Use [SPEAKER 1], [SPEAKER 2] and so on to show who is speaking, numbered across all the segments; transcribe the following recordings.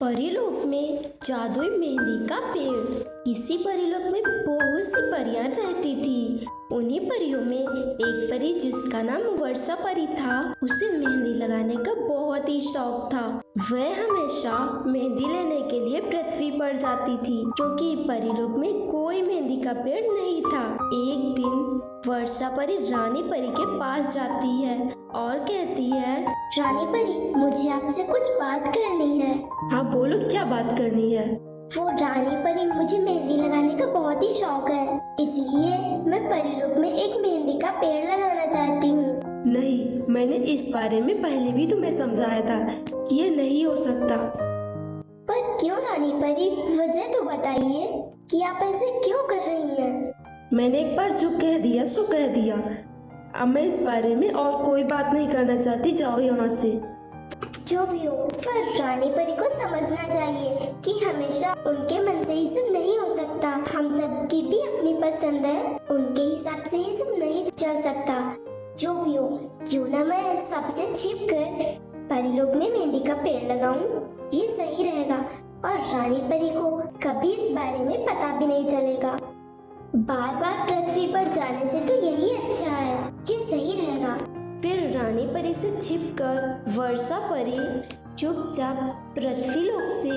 [SPEAKER 1] परीलोक में जादुई मेहंदी का पेड़। किसी परीलोक में बहुत सी परियां रहती थी। उन्हीं परियों में एक परी जिसका नाम वर्षा परी था, उसे मेहंदी लगाने का बहुत ही शौक था। वह हमेशा मेहंदी लेने के लिए पृथ्वी पर जाती थी, क्योंकि परीलोक में कोई मेहंदी का पेड़ नहीं था। एक दिन वर्षा परी रानी परी के पास जाती है और कहती है,
[SPEAKER 2] रानी परी, मुझे आपसे कुछ बात करनी है।
[SPEAKER 1] हाँ बोलो, क्या बात करनी है?
[SPEAKER 2] वो रानी परी, मुझे मेहंदी लगाने का बहुत ही शौक है, इसलिए मैं परीलोक में एक मेहंदी का पेड़ लगाना चाहती हूँ।
[SPEAKER 1] नहीं, मैंने इस बारे में पहले भी तुम्हें समझाया था कि ये नहीं हो सकता।
[SPEAKER 2] पर क्यों रानी परी, वजह तो बताइए कि आप ऐसे क्यों कर रही हैं?
[SPEAKER 1] मैंने एक बार जो कह दिया सो कह दिया। अब मैं इस बारे में और कोई बात नहीं करना चाहती। जाओ यहाँ से।
[SPEAKER 2] जो भी हो, पर रानी परी को समझना चाहिए कि हमेशा उनके मन से ही सब नहीं हो सकता। हम सब की भी अपनी पसंद है, उनके हिसाब से ही सब नहीं चल सकता। जो भी हो, क्यों ना मैं सबसे छिप कर परीलोक में मेहंदी का पेड़ लगाऊं, ये सही रहेगा और रानी परी को कभी इस बारे में पता भी नहीं चलेगा। बार बार पृथ्वी पर जाने से तो यही अच्छा है, ये सही रहेगा।
[SPEAKER 1] फिर रानी परी से छिपकर वर्षा परी चुपचाप पृथ्वीलोक से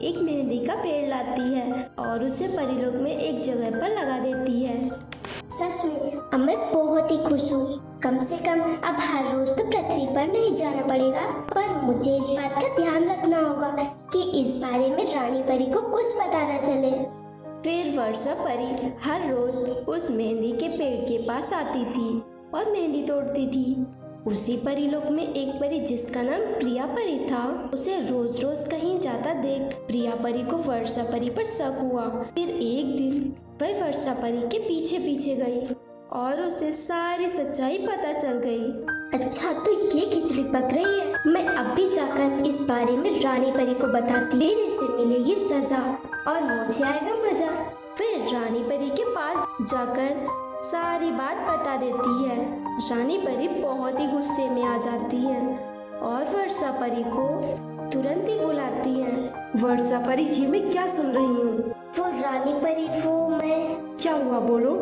[SPEAKER 1] एक मेहंदी का पेड़ लाती है और उसे परीलोक में एक जगह पर लगा देती है।
[SPEAKER 2] सच में अब मैं बहुत ही खुश हूँ। कम से कम अब हर रोज तो पृथ्वी पर नहीं जाना पड़ेगा। पर मुझे इस बात का ध्यान रखना होगा कि इस बारे में रानी परी को कुछ पता न चले।
[SPEAKER 1] फिर वर्षा परी हर रोज उस मेहंदी के पेड़ के पास आती थी और मेहंदी तोड़ती थी। उसी परीलोक में एक परी जिसका नाम प्रिया परी था, उसे रोज रोज कहीं जाता देख प्रिया परी को वर्षा परी पर शक हुआ। फिर एक दिन वह वर्षा परी के पीछे पीछे गई और उसे सारी सच्चाई पता चल गई।
[SPEAKER 2] अच्छा, तो ये खिचड़ी पक रही है। मैं अब भी जाकर इस बारे में रानी परी को बताती, फिर इसे मिलेगी सजा और मुझे आएगा मजा।
[SPEAKER 1] फिर रानी परी के पास जाकर सारी बात बता देती है। रानी परी बहुत ही गुस्से में आ जाती है और वर्षा परी को तुरंत ही बुलाती है। वर्षा परी जी, मैं क्या सुन रही हूँ?
[SPEAKER 2] वो रानी परी, वो मैं।
[SPEAKER 1] क्या हुआ, बोलो।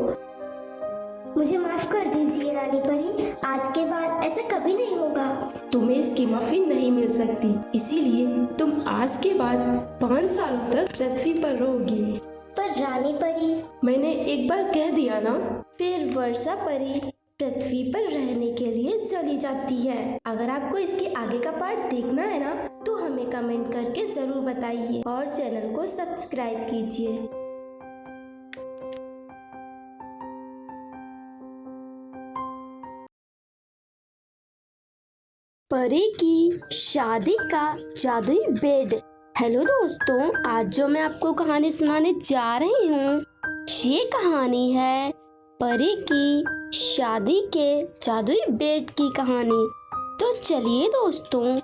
[SPEAKER 2] मुझे माफ कर दीजिए रानी परी, आज के बाद ऐसा कभी नहीं होगा।
[SPEAKER 1] तुम्हें इसकी माफी नहीं मिल सकती, इसीलिए तुम आज के बाद 5 सालों तक पृथ्वी पर रहोगी।
[SPEAKER 2] पर रानी परी,
[SPEAKER 1] मैंने एक बार कह दिया ना। फिर वर्षा परी पृथ्वी पर रहने के लिए चली जाती है। अगर आपको इसके आगे का पार्ट देखना है ना, तो हमें कमेंट करके जरूर बताइए और चैनल को सब्सक्राइब कीजिए। परी की शादी का जादुई बेड। हेलो दोस्तों, आज जो मैं आपको कहानी सुनाने जा रही हूँ, ये कहानी है परी की शादी के जादुई बेड की कहानी। तो चलिए दोस्तों,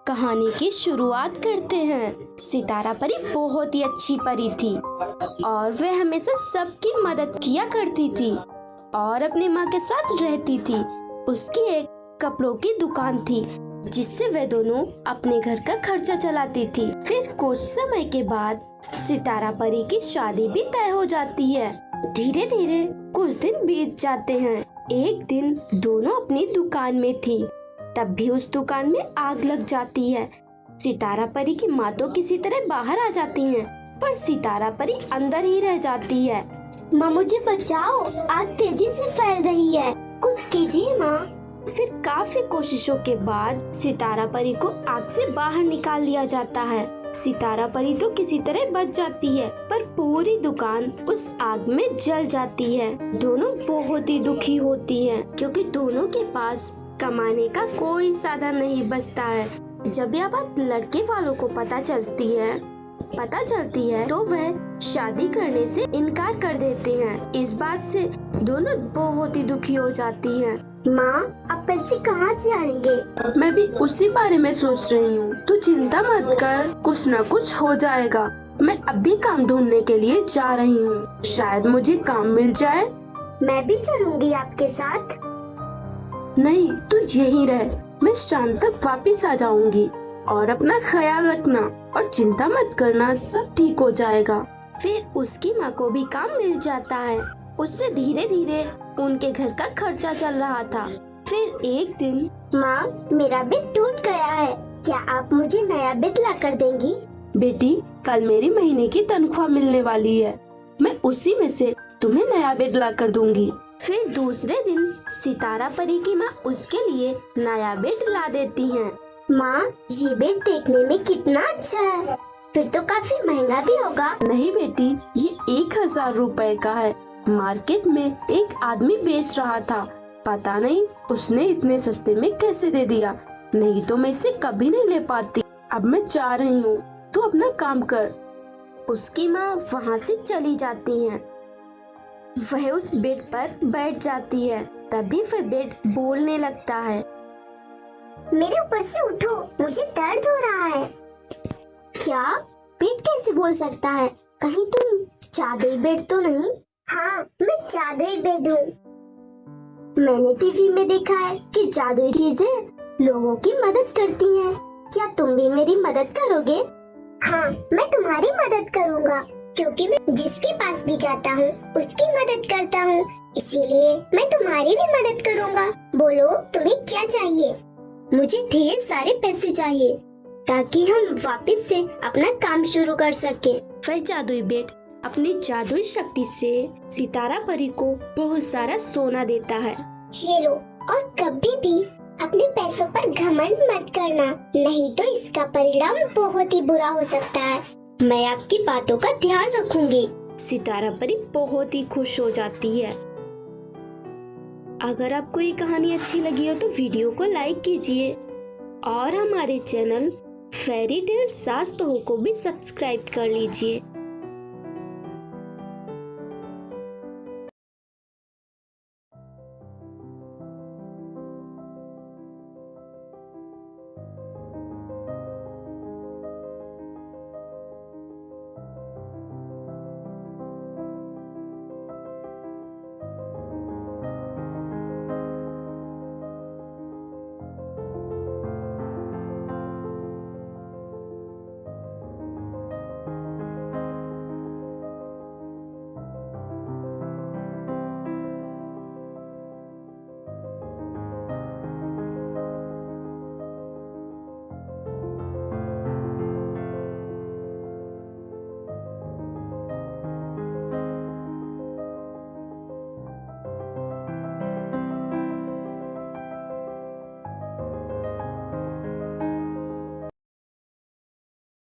[SPEAKER 1] कहानी की शुरुआत करते हैं। सितारा परी बहुत ही अच्छी परी थी और वह हमेशा सबकी मदद किया करती थी और अपनी माँ के साथ रहती थी। उसकी एक कपड़ों की दुकान थी जिससे वे दोनों अपने घर का खर्चा चलाती थी। फिर कुछ समय के बाद सितारा परी की शादी भी तय हो जाती है। धीरे धीरे कुछ दिन बीत जाते हैं। एक दिन दोनों अपनी दुकान में थी, तब भी उस दुकान में आग लग जाती है। सितारा परी की माँ तो किसी तरह बाहर आ जाती हैं, पर सितारा परी अंदर ही रह जाती है।
[SPEAKER 2] माँ मुझे बचाओ, आग तेजी से फैल रही है, कुछ कीजिए माँ।
[SPEAKER 1] फिर काफी कोशिशों के बाद सितारा परी को आग से बाहर निकाल लिया जाता है। सितारा परी तो किसी तरह बच जाती है, पर पूरी दुकान उस आग में जल जाती है। दोनों बहुत ही दुखी होती हैं, क्योंकि दोनों के पास कमाने का कोई साधन नहीं बचता है। जब यह बात लड़के वालों को पता चलती है तो वह शादी करने से इनकार कर देते हैं। इस बात से दोनों बहुत ही दुखी हो जाती हैं।
[SPEAKER 2] माँ, अब पैसे कहाँ से आएंगे?
[SPEAKER 1] मैं भी उसी बारे में सोच रही हूँ। तू चिंता मत कर, कुछ न कुछ हो जाएगा। मैं अभी काम ढूंढने के लिए जा रही हूँ, शायद मुझे काम मिल जाए।
[SPEAKER 2] मैं भी चलूंगी आपके साथ।
[SPEAKER 1] नहीं, तू यहीं रह, मैं शाम तक वापिस आ जाऊंगी। और अपना ख्याल रखना और चिंता मत करना, सब ठीक हो जाएगा। फिर उसकी माँ को भी काम मिल जाता है। उससे धीरे धीरे उनके घर का खर्चा चल रहा था। फिर एक दिन,
[SPEAKER 2] माँ, मेरा बेड टूट गया है, क्या आप मुझे नया बेड ला कर देंगी?
[SPEAKER 1] बेटी, कल मेरी महीने की तनख्वाह मिलने वाली है, मैं उसी में से तुम्हें नया बेड ला कर दूंगी। फिर दूसरे दिन सितारा परी की माँ उसके लिए नया बेड ला देती हैं।
[SPEAKER 2] माँ, ये बेड देखने में कितना अच्छा है, फिर तो काफी महंगा भी होगा।
[SPEAKER 1] नहीं बेटी, ये 1000 रुपए का है। मार्केट में एक आदमी बेच रहा था, पता नहीं उसने इतने सस्ते में कैसे दे दिया, नहीं तो मैं इसे कभी नहीं ले पाती। अब मैं जा रही हूँ, तू अपना काम कर। उसकी माँ वहाँ से चली जाती हैं। वह उस बेड पर बैठ जाती है। तभी वह बेड बोलने लगता है,
[SPEAKER 2] मेरे ऊपर से उठो, मुझे दर्द हो रहा है। क्या? बेड कैसे बोल सकता है? कहीं तुम जादुई बेड तो नहीं? हाँ, मैं जादुई बेड हूँ। मैंने टीवी में देखा है कि जादुई चीजें लोगों की मदद करती हैं। क्या तुम भी मेरी मदद करोगे? हाँ, मैं तुम्हारी मदद करूँगा, क्योंकि मैं जिसके पास भी जाता हूँ उसकी मदद करता हूँ, इसीलिए मैं तुम्हारी भी मदद करूँगा। बोलो, तुम्हें क्या चाहिए? मुझे ढेर सारे पैसे चाहिए, ताकि हम वापस से अपना काम शुरू कर सकें।
[SPEAKER 1] वह जादुई बेड अपनी जादुई शक्ति से सितारा परी को बहुत सारा सोना देता है।
[SPEAKER 2] ये लो, और कभी भी अपने पैसों पर घमंड मत करना, नहीं तो इसका परिणाम बहुत ही बुरा हो सकता है। मैं आपकी बातों का ध्यान रखूंगी।
[SPEAKER 1] सितारा परी बहुत ही खुश हो जाती है। अगर आपको ये कहानी अच्छी लगी हो तो वीडियो को लाइक कीजिए और हमारे चैनल फेरी टेल सास बहू को भी सब्सक्राइब कर लीजिए।